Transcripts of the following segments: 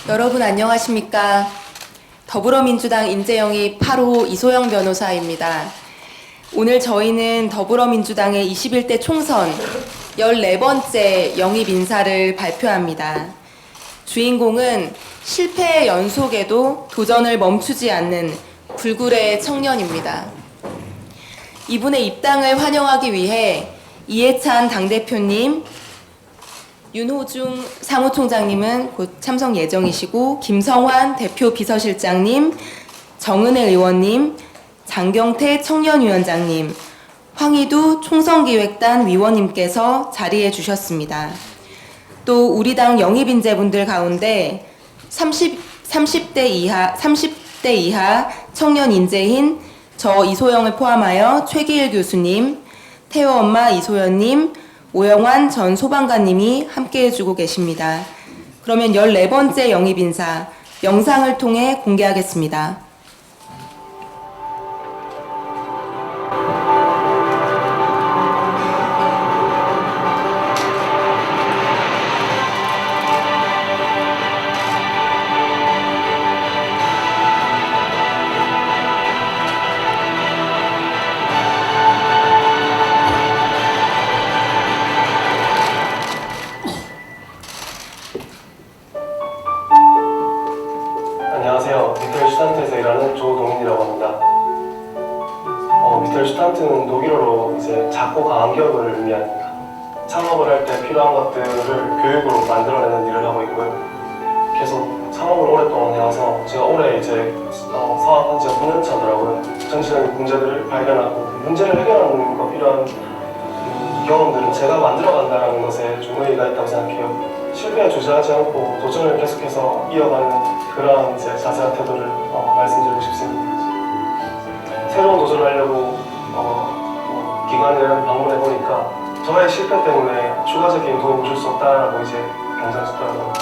여러분 안녕하십니까? 더불어민주당 인재영입 8호 이소영 변호사입니다. 오늘 저희는 더불어민주당의 21대 총선 14번째 영입 인사를 발표합니다. 주인공은 실패의 연속에도 도전을 멈추지 않는 불굴의 청년입니다. 이분의 입당을 환영하기 위해 이해찬 당대표님, 윤호중 사무총장님은 곧 참석 예정이시고 김성환 대표 비서실장님, 정은혜 의원님, 장경태 청년위원장님, 황희두 총선기획단 위원님께서 자리해 주셨습니다. 또 우리 당 영입인재분들 가운데 30대 이하 청년 인재인 저 이소영을 포함하여 최기일 교수님, 태호 엄마 이소연님, 오영환 전 소방관님이 함께해주고 계십니다. 그러면 14번째 영입인사 영상을 통해 공개하겠습니다. 안녕하세요. 미텔슈탄트에서 일하는 조동인이라고 합니다. 미텔슈탄트는 독일어로 이제 작고 강한 기업을 의미합니다. 창업을 할 때 필요한 것들을 교육으로 만들어내는 일을 하고 있고요. 계속 창업을 오랫동안 해와서 제가 올해 이제 사업한 지가 9년 차더라고요. 정신적인 문제들을 발견하고 문제를 해결하는 거 필요한 경험들을 제가 만들어간다는 것에 좀 의의가 있다고 생각해요. 실패에 주저하지 않고 도전을 계속해서 이어가는 그런 이제 자세한 태도를 말씀드리고 싶습니다. 새로운 도전을 하려고 기관을 방문해 보니까 저의 실패 때문에 추가적인 도움을 줄 수 없다라고 이제 경상스더라고요.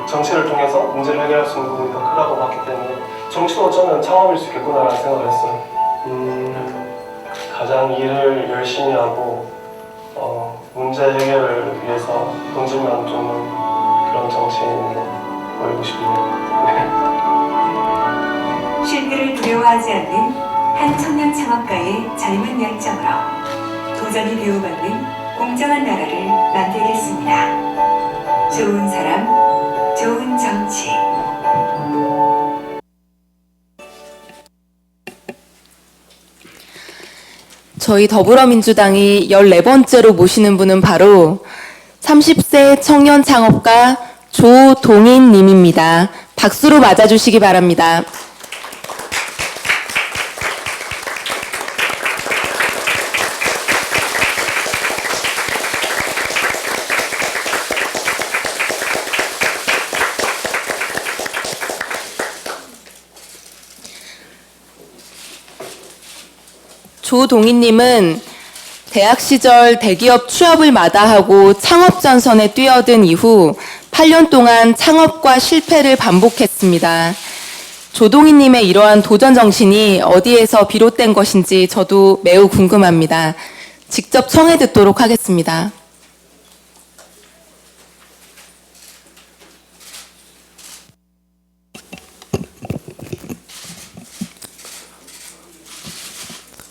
정치를 통해서 문제를 해결할 수 있는 부분이 더 크다고 봤기 때문에 정치도 어쩌면 창업일 수 있겠구나라는 생각을 했어요. 가장 일을 열심히 하고 문제 해결을 위해서 동질만 쫓는 그런 정치인으로 보이고 싶네요. 실패를 두려워하지 않는 한 청년 창업가의 젊은 열정으로 도전이 대우받는 공정한 나라를 만들겠습니다. 좋은 사람, 좋은 정치. 저희 더불어민주당이 14번째로 모시는 분은 바로 30세 청년 창업가 조동인 님입니다. 박수로 맞아주시기 바랍니다. 조동인님은 대학 시절 대기업 취업을 마다하고 창업 전선에 뛰어든 이후 8년 동안 창업과 실패를 반복했습니다. 조동인님의 이러한 도전 정신이 어디에서 비롯된 것인지 저도 매우 궁금합니다. 직접 청해 듣도록 하겠습니다.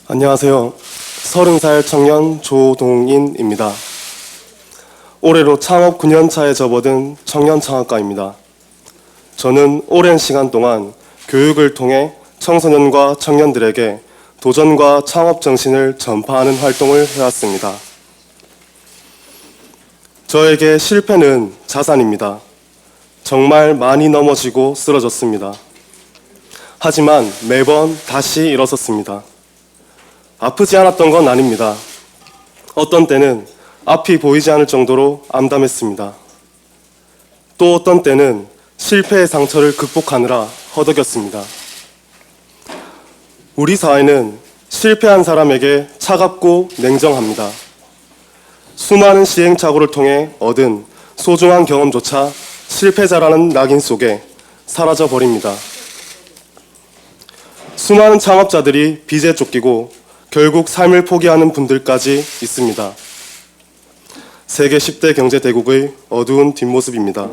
안녕하세요. 30살 청년 조동인입니다. 올해로 창업 9년차에 접어든 청년 창업가입니다. 저는 오랜 시간 동안 교육을 통해 청소년과 청년들에게 도전과 창업 정신을 전파하는 활동을 해왔습니다. 저에게 실패는 자산입니다. 정말 많이 넘어지고 쓰러졌습니다. 하지만 매번 다시 일어섰습니다. 아프지 않았던 건 아닙니다. 어떤 때는 앞이 보이지 않을 정도로 암담했습니다. 또 어떤 때는 실패의 상처를 극복하느라 허덕였습니다. 우리 사회는 실패한 사람에게 차갑고 냉정합니다. 수많은 시행착오를 통해 얻은 소중한 경험조차 실패자라는 낙인 속에 사라져버립니다. 수많은 창업자들이 빚에 쫓기고 결국 삶을 포기하는 분들까지 있습니다. 세계 10대 경제 대국의 어두운 뒷모습입니다.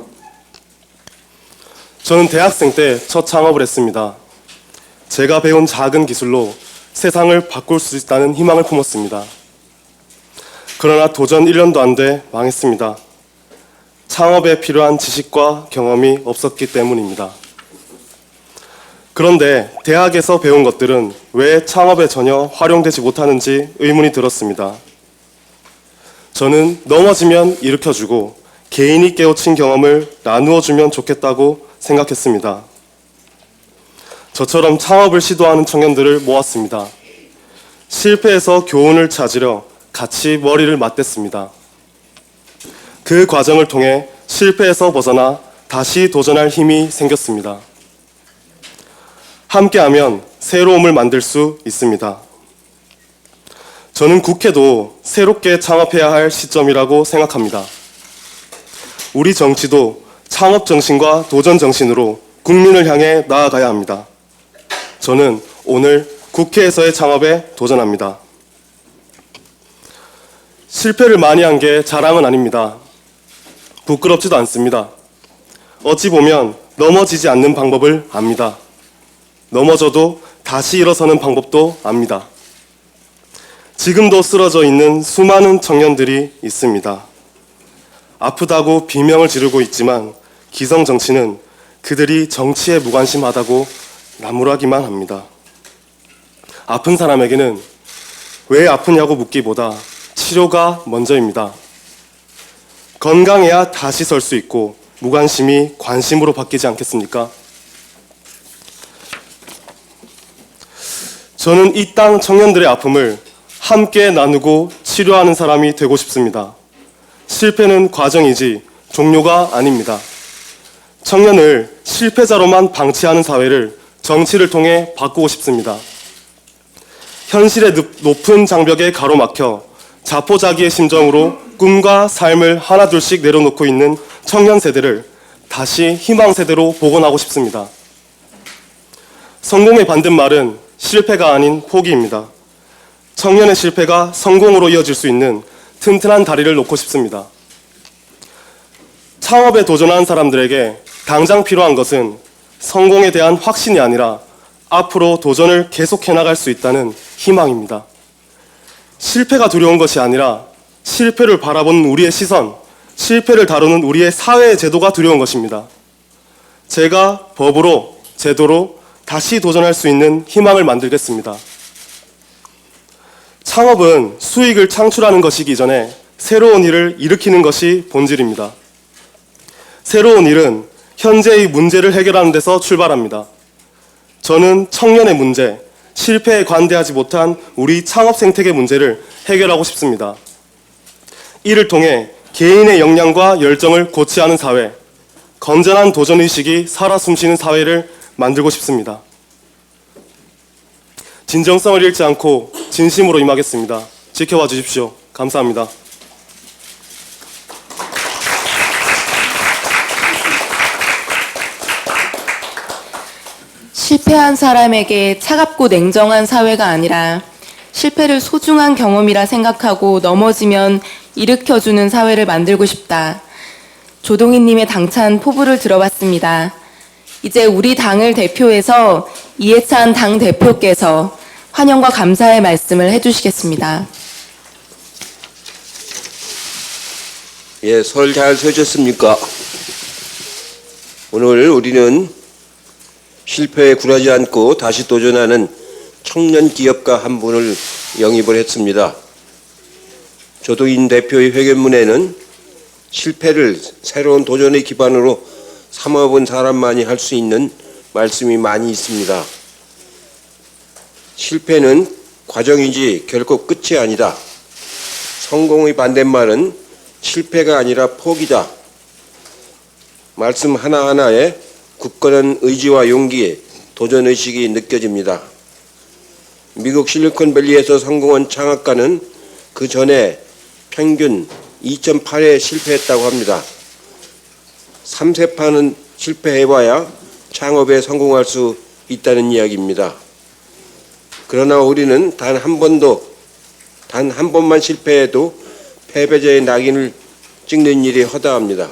저는 대학생 때 첫 창업을 했습니다. 제가 배운 작은 기술로 세상을 바꿀 수 있다는 희망을 품었습니다. 그러나 도전 1년도 안 돼 망했습니다. 창업에 필요한 지식과 경험이 없었기 때문입니다. 그런데 대학에서 배운 것들은 왜 창업에 전혀 활용되지 못하는지 의문이 들었습니다. 저는 넘어지면 일으켜주고 개인이 깨우친 경험을 나누어주면 좋겠다고 생각했습니다. 저처럼 창업을 시도하는 청년들을 모았습니다. 실패해서 교훈을 찾으려 같이 머리를 맞댔습니다. 그 과정을 통해 실패에서 벗어나 다시 도전할 힘이 생겼습니다. 함께하면 새로움을 만들 수 있습니다. 저는 국회도 새롭게 창업해야 할 시점이라고 생각합니다. 우리 정치도 창업 정신과 도전 정신으로 국민을 향해 나아가야 합니다. 저는 오늘 국회에서의 창업에 도전합니다. 실패를 많이 한 게 자랑은 아닙니다. 부끄럽지도 않습니다. 어찌 보면 넘어지지 않는 방법을 압니다. 넘어져도 다시 일어서는 방법도 압니다. 지금도 쓰러져 있는 수많은 청년들이 있습니다. 아프다고 비명을 지르고 있지만 기성 정치는 그들이 정치에 무관심하다고 나무라기만 합니다. 아픈 사람에게는 왜 아프냐고 묻기보다 치료가 먼저입니다. 건강해야 다시 설 수 있고 무관심이 관심으로 바뀌지 않겠습니까? 저는 이 땅 청년들의 아픔을 함께 나누고 치료하는 사람이 되고 싶습니다. 실패는 과정이지 종료가 아닙니다. 청년을 실패자로만 방치하는 사회를 정치를 통해 바꾸고 싶습니다. 현실의 높은 장벽에 가로막혀 자포자기의 심정으로 꿈과 삶을 하나둘씩 내려놓고 있는 청년 세대를 다시 희망 세대로 복원하고 싶습니다. 성공의 반대말은 실패가 아닌 포기입니다. 청년의 실패가 성공으로 이어질 수 있는 튼튼한 다리를 놓고 싶습니다. 창업에 도전하는 사람들에게 당장 필요한 것은 성공에 대한 확신이 아니라 앞으로 도전을 계속해 나갈 수 있다는 희망입니다. 실패가 두려운 것이 아니라 실패를 바라보는 우리의 시선, 실패를 다루는 우리의 사회의 제도가 두려운 것입니다. 제가 법으로, 제도로 다시 도전할 수 있는 희망을 만들겠습니다. 창업은 수익을 창출하는 것이기 전에 새로운 일을 일으키는 것이 본질입니다. 새로운 일은 현재의 문제를 해결하는 데서 출발합니다. 저는 청년의 문제, 실패에 관대하지 못한 우리 창업 생태계 문제를 해결하고 싶습니다. 이를 통해 개인의 역량과 열정을 고취하는 사회, 건전한 도전의식이 살아 숨쉬는 사회를 만들고 싶습니다. 진정성을 잃지 않고 진심으로 임하겠습니다. 지켜봐 주십시오. 감사합니다. 실패한 사람에게 차갑고 냉정한 사회가 아니라 실패를 소중한 경험이라 생각하고 넘어지면 일으켜주는 사회를 만들고 싶다. 조동희님의 당찬 포부를 들어봤습니다. 이제 우리 당을 대표해서 이해찬 당대표께서 환영과 감사의 말씀을 해주시겠습니다. 예, 설 잘 서셨습니까? 오늘 우리는 실패에 굴하지 않고 다시 도전하는 청년 기업가 한 분을 영입을 했습니다. 조동인 대표의 회견문에는 실패를 새로운 도전의 기반으로 삼아본 사람만이 할 수 있는 말씀이 많이 있습니다. 실패는 과정이지 결코 끝이 아니다. 성공의 반대말은 실패가 아니라 포기다. 말씀 하나하나에 굳건한 의지와 용기에 도전의식이 느껴집니다. 미국 실리콘밸리에서 성공한 창업가는 그 전에 평균 2.8회 실패했다고 합니다. 3세판은 실패해봐야 창업에 성공할 수 있다는 이야기입니다. 그러나 우리는 단 한 번만 실패해도 패배자의 낙인을 찍는 일이 허다합니다.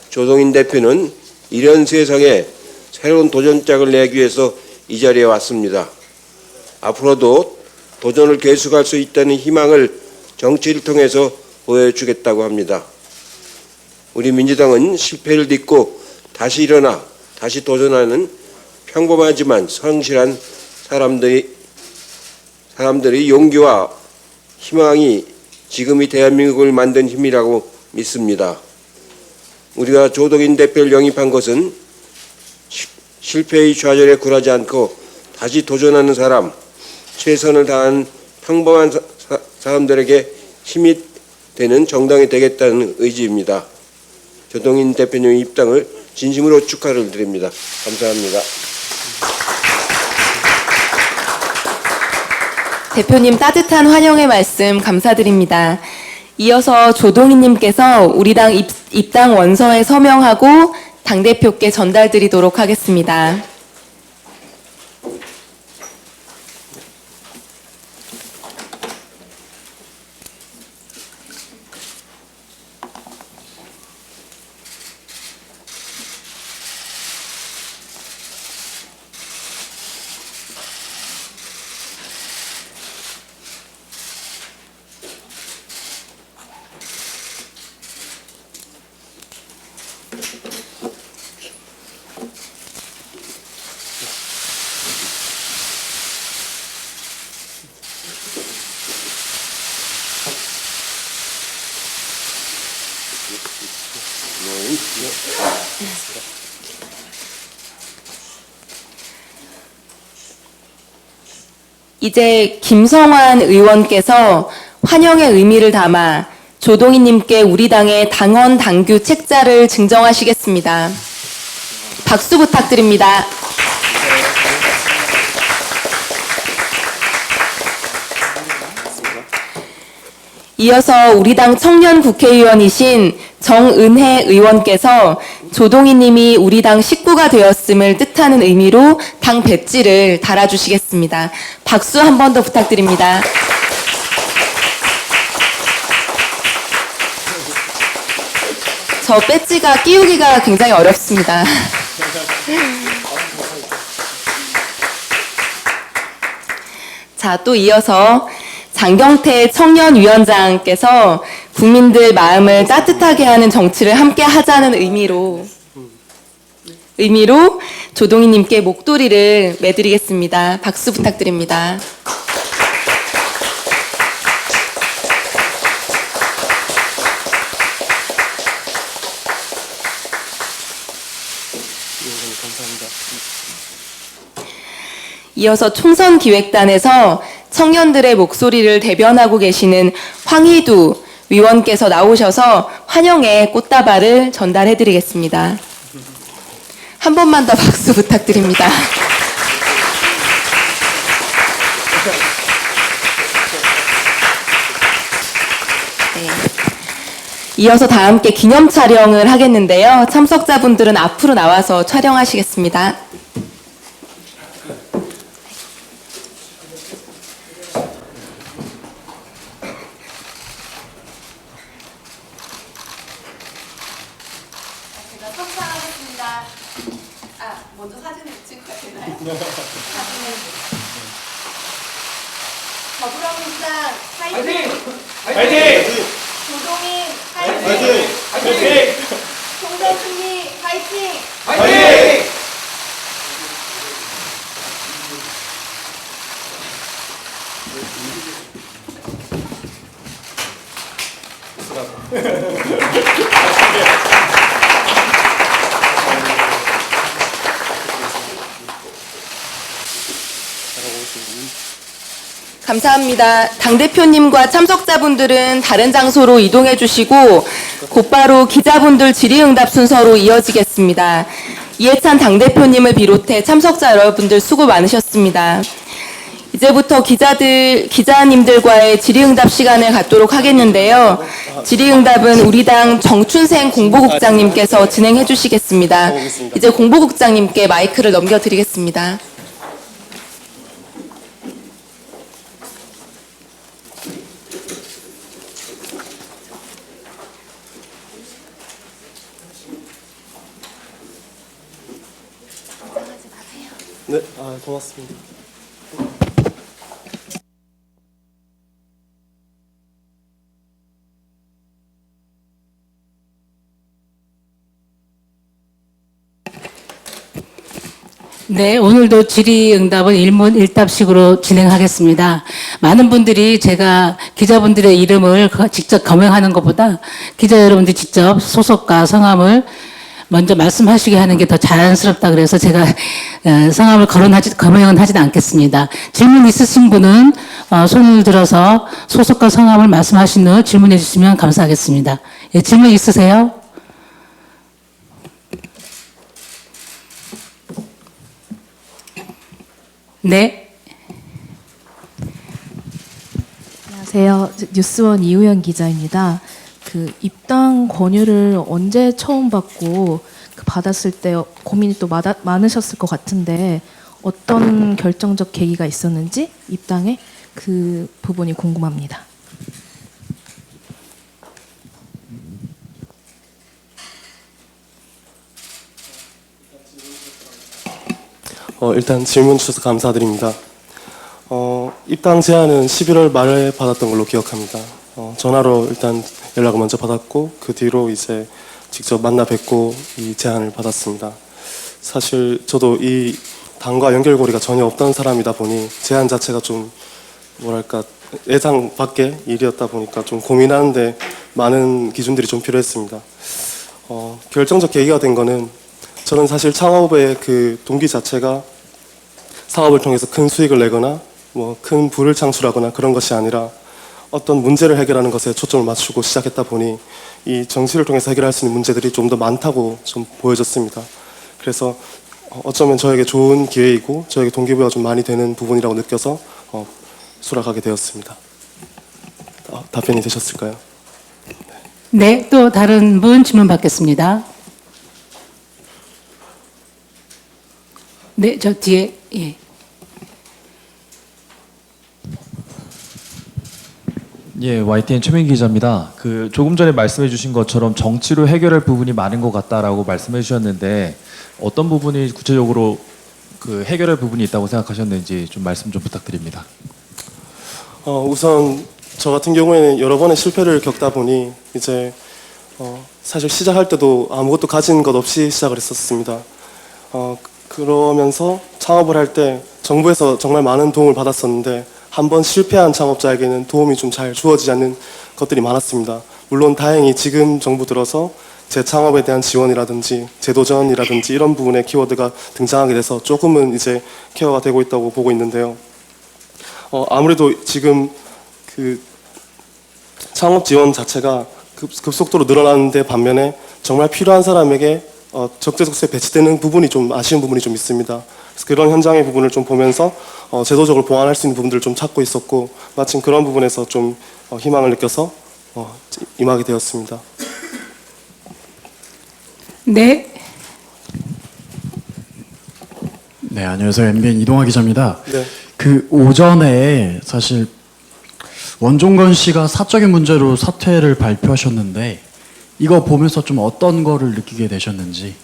조동인 대표는 이런 세상에 새로운 도전장을 내기 위해서 이 자리에 왔습니다. 앞으로도 도전을 계속할 수 있다는 희망을 정치를 통해서 보여주겠다고 합니다. 우리 민주당은 실패를 딛고 다시 일어나 다시 도전하는 평범하지만 성실한 사람들의 용기와 희망이 지금의 대한민국을 만든 힘이라고 믿습니다. 우리가 조동인 대표를 영입한 것은 실패의 좌절에 굴하지 않고 다시 도전하는 사람, 최선을 다한 평범한 사람들에게 힘이 되는 정당이 되겠다는 의지입니다. 조동인 대표님의 입당을 진심으로 축하를 드립니다. 감사합니다. 대표님 따뜻한 환영의 말씀 감사드립니다. 이어서 조동희님께서 우리 당 입당 원서에 서명하고 당대표께 전달드리도록 하겠습니다. 이제 김성환 의원께서 환영의 의미를 담아 조동희님께 우리 당의 당원 당규 책자를 증정하시겠습니다. 박수 부탁드립니다. 이어서 우리 당 청년 국회의원이신 정은혜 의원께서 조동희님이 우리 당 식구가 되었음을 뜻하는 의미로 당 배지를 달아주시겠습니다. 박수 한 번 더 부탁드립니다. 저 배지가 끼우기가 굉장히 어렵습니다. 자, 또 이어서 장경태 청년위원장께서 국민들 마음을 따뜻하게 하는 정치를 함께 하자는 의미로 조동희님께 목도리를 매드리겠습니다. 박수 부탁드립니다. 이어서 총선기획단에서 청년들의 목소리를 대변하고 계시는 황희두 위원께서 나오셔서 환영의 꽃다발을 전달해드리겠습니다. 한 번만 더 박수 부탁드립니다. 네. 이어서 다 함께 기념 촬영을 하겠는데요. 참석자분들은 앞으로 나와서 촬영하시겠습니다. 제가 섭사하겠습니다. 먼저 사진을 찍어야 되나요? 더불어민주당 화이팅! 화이팅! 조동인 화이팅! 화이팅! 총선승리 화이팅! 화이팅! 감사합니다. 당대표님과 참석자분들은 다른 장소로 이동해 주시고 곧바로 기자분들 질의응답 순서로 이어지겠습니다. 이해찬 당대표님을 비롯해 참석자 여러분들 수고 많으셨습니다. 이제부터 기자님들과의 질의응답 시간을 갖도록 하겠는데요. 질의응답은 우리 당 정춘생 공보국장님께서 진행해 주시겠습니다. 이제 공보국장님께 마이크를 넘겨드리겠습니다. 네, 고맙습니다. 네, 오늘도 질의응답은 일문일답식으로 진행하겠습니다. 많은 분들이 제가 기자분들의 이름을 직접 거명하는 것보다 기자 여러분들이 직접 소속과 성함을 먼저 말씀하시게 하는 게 더 자연스럽다 그래서 제가 성함을 거명은 하지는 않겠습니다. 질문 있으신 분은 손을 들어서 소속과 성함을 말씀하신 후 질문해 주시면 감사하겠습니다. 예, 질문 있으세요? 네. 안녕하세요. 뉴스원 이우연 기자입니다. 그 입당 권유를 언제 처음 받고 받았을 때 고민이 또 많으셨을 것 같은데 어떤 결정적 계기가 있었는지 입당에 그 부분이 궁금합니다. 일단 질문 주셔서 감사드립니다. 입당 제안은 11월 말에 받았던 걸로 기억합니다. 전화로 일단 연락을 먼저 받았고 그 뒤로 이제 직접 만나 뵙고 이 제안을 받았습니다. 사실 저도 이 당과 연결고리가 전혀 없던 사람이다 보니 제안 자체가 좀 뭐랄까 예상 밖의 일이었다 보니까 좀 고민하는데 많은 기준들이 좀 필요했습니다. 결정적 계기가 된 거는 저는 사실 창업의 그 동기 자체가 사업을 통해서 큰 수익을 내거나 뭐 큰 부를 창출하거나 그런 것이 아니라 어떤 문제를 해결하는 것에 초점을 맞추고 시작했다 보니 이 정치를 통해서 해결할 수 있는 문제들이 좀 더 많다고 좀 보여졌습니다. 그래서 어쩌면 저에게 좋은 기회이고 저에게 동기부여가 좀 많이 되는 부분이라고 느껴서 수락하게 되었습니다. 답변이 되셨을까요? 네, 또 다른 분 질문 받겠습니다. 네, 저 뒤에, 예. 예, YTN 최민기 기자입니다. 조금 전에 말씀해 주신 것처럼 정치로 해결할 부분이 많은 것 같다라고 말씀해 주셨는데 어떤 부분이 구체적으로 해결할 부분이 있다고 생각하셨는지 좀 말씀 좀 부탁드립니다. 우선 저 같은 경우에는 여러 번의 실패를 겪다 보니 이제 사실 시작할 때도 아무것도 가진 것 없이 시작을 했었습니다. 그러면서 창업을 할 때 정부에서 정말 많은 도움을 받았었는데 한번 실패한 창업자에게는 도움이 좀 잘 주어지지 않는 것들이 많았습니다. 물론 다행히 지금 정부 들어서 제 창업에 대한 지원이라든지 재도전이라든지 이런 부분의 키워드가 등장하게 돼서 조금은 이제 케어가 되고 있다고 보고 있는데요. 아무래도 지금 그 창업 지원 자체가 급속도로 늘어나는데 반면에 정말 필요한 사람에게 적재적소에 배치되는 부분이 좀 아쉬운 부분이 좀 있습니다. 그래서 그런 현장의 부분을 좀 보면서 제도적으로 보완할 수 있는 부분들을 좀 찾고 있었고 마침 그런 부분에서 좀 희망을 느껴서 임하게 되었습니다. 네. 네, 안녕하세요. MBN 이동화 기자입니다. 네. 그 오전에 사실 원종건 씨가 사적인 문제로 사퇴를 발표하셨는데 이거 보면서 좀 어떤 거를 느끼게 되셨는지.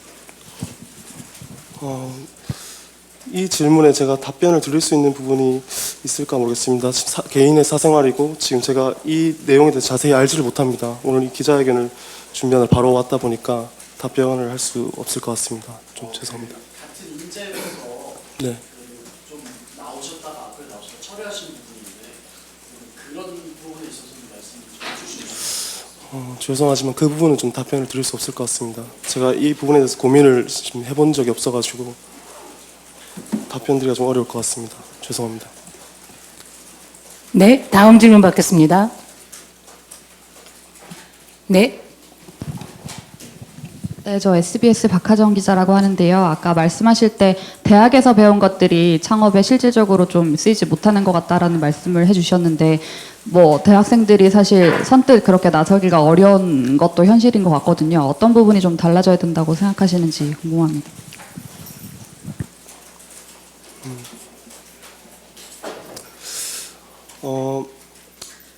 이 질문에 제가 답변을 드릴 수 있는 부분이 있을까 모르겠습니다. 개인의 사생활이고 지금 제가 이 내용에 대해서 자세히 알지를 못합니다. 오늘 이 기자회견을 준비하느라 바로 왔다 보니까 답변을 할 수 없을 것 같습니다. 좀 죄송합니다. 같은 인재에서 네. 좀 나오셨다가 앞을 나오셔서 철회하신 부분인데 그런 부분에 있어서 말씀 좀 해주시죠. 죄송하지만 그 부분은 좀 답변을 드릴 수 없을 것 같습니다. 제가 이 부분에 대해서 고민을 지금 해본 적이 없어가지고 답변드리기가 좀 어려울 것 같습니다. 죄송합니다. 네, 다음 질문 받겠습니다. 네. 네, 저 SBS 박하정 기자라고 하는데요. 아까 말씀하실 때 대학에서 배운 것들이 창업에 실질적으로 좀 쓰이지 못하는 것 같다라는 말씀을 해주셨는데 뭐 대학생들이 사실 선뜻 그렇게 나서기가 어려운 것도 현실인 것 같거든요. 어떤 부분이 좀 달라져야 된다고 생각하시는지 궁금합니다.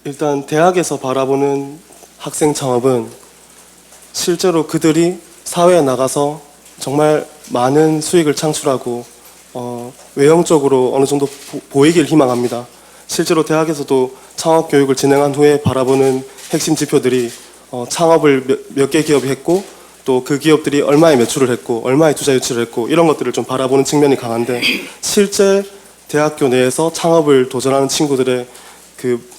일단 대학에서 바라보는 학생 창업은 실제로 그들이 사회에 나가서 정말 많은 수익을 창출하고 외형적으로 어느 정도 보이길 희망합니다. 실제로 대학에서도 창업 교육을 진행한 후에 바라보는 핵심 지표들이 창업을 몇 개 기업이 했고 또 그 기업들이 얼마의 매출을 했고 얼마의 투자 유치를 했고 이런 것들을 좀 바라보는 측면이 강한데 실제 대학교 내에서 창업을 도전하는 친구들의 그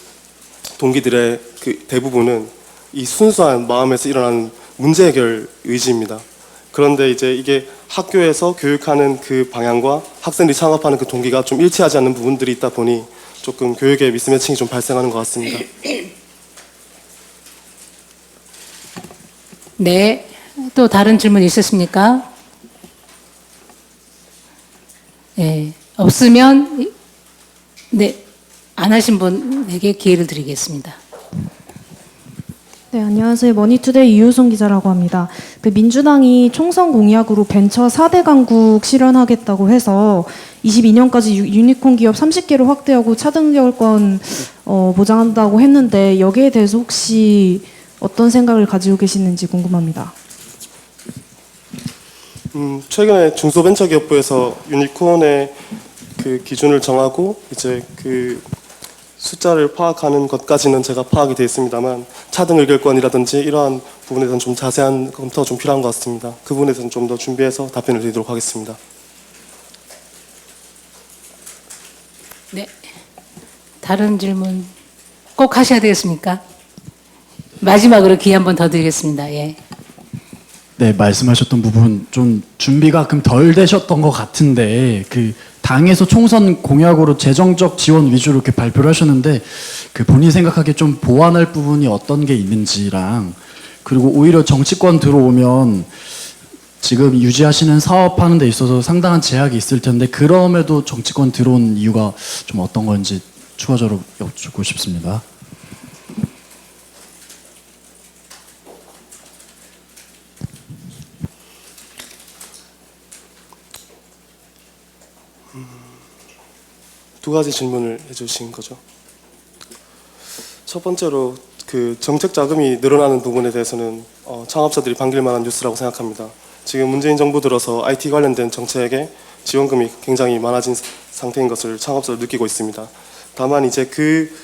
동기들의 그 대부분은 이 순수한 마음에서 일어나는 문제 해결 의지입니다. 그런데 이제 이게 학교에서 교육하는 그 방향과 학생들이 창업하는 그 동기가 좀 일치하지 않는 부분들이 있다 보니 조금 교육의 미스매칭이 좀 발생하는 것 같습니다. 네. 또 다른 질문 있으십니까? 네. 없으면 네. 안 하신 분에게 기회를 드리겠습니다. 네, 안녕하세요. 머니투데이 이효송 기자라고 합니다. 그 민주당이 총선 공약으로 벤처 4대 강국 실현하겠다고 해서 22년까지 유니콘 기업 30개를 확대하고 차등결권 보장한다고 했는데 여기에 대해서 혹시 어떤 생각을 가지고 계시는지 궁금합니다. 최근에 중소벤처기업부에서 유니콘의 그 기준을 정하고 이제 그 숫자를 파악하는 것까지는 제가 파악이 되어 있습니다만 차등 의결권이라든지 이러한 부분에 대해서는 좀 자세한 검토가 좀 필요한 것 같습니다. 그 부분에 대해서는 좀 더 준비해서 답변을 드리도록 하겠습니다. 네. 다른 질문 꼭 하셔야 되겠습니까? 마지막으로 기회 한 번 더 드리겠습니다. 예. 네, 말씀하셨던 부분 좀 준비가 좀 덜 되셨던 것 같은데 그 당에서 총선 공약으로 재정적 지원 위주로 이렇게 발표를 하셨는데 그 본인이 생각하기에 좀 보완할 부분이 어떤 게 있는지랑 그리고 오히려 정치권 들어오면 지금 유지하시는 사업하는 데 있어서 상당한 제약이 있을 텐데 그럼에도 정치권 들어온 이유가 좀 어떤 건지 추가적으로 여쭙고 싶습니다. 두 가지 질문을 해주신 거죠. 첫 번째로 그 정책 자금이 늘어나는 부분에 대해서는 창업자들이 반길 만한 뉴스라고 생각합니다. 지금 문재인 정부 들어서 IT 관련된 정책에 지원금이 굉장히 많아진 상태인 것을 창업자들 느끼고 있습니다. 다만 이제 그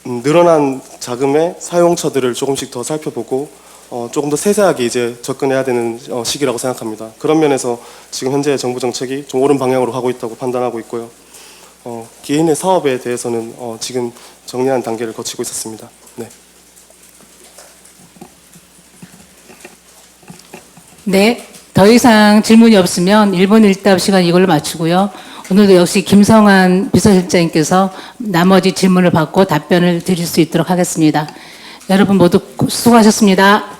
늘어난 자금의 사용처들을 조금씩 더 살펴보고 조금 더 세세하게 이제 접근해야 되는 시기라고 생각합니다. 그런 면에서 지금 현재 정부 정책이 좀 옳은 방향으로 가고 있다고 판단하고 있고요. 개인의 사업에 대해서는 지금 정리하는 단계를 거치고 있었습니다. 네. 네. 더 이상 질문이 없으면 1분 1답 시간 이걸로 마치고요. 오늘도 역시 김성환 비서실장님께서 나머지 질문을 받고 답변을 드릴 수 있도록 하겠습니다. 여러분 모두 수고하셨습니다.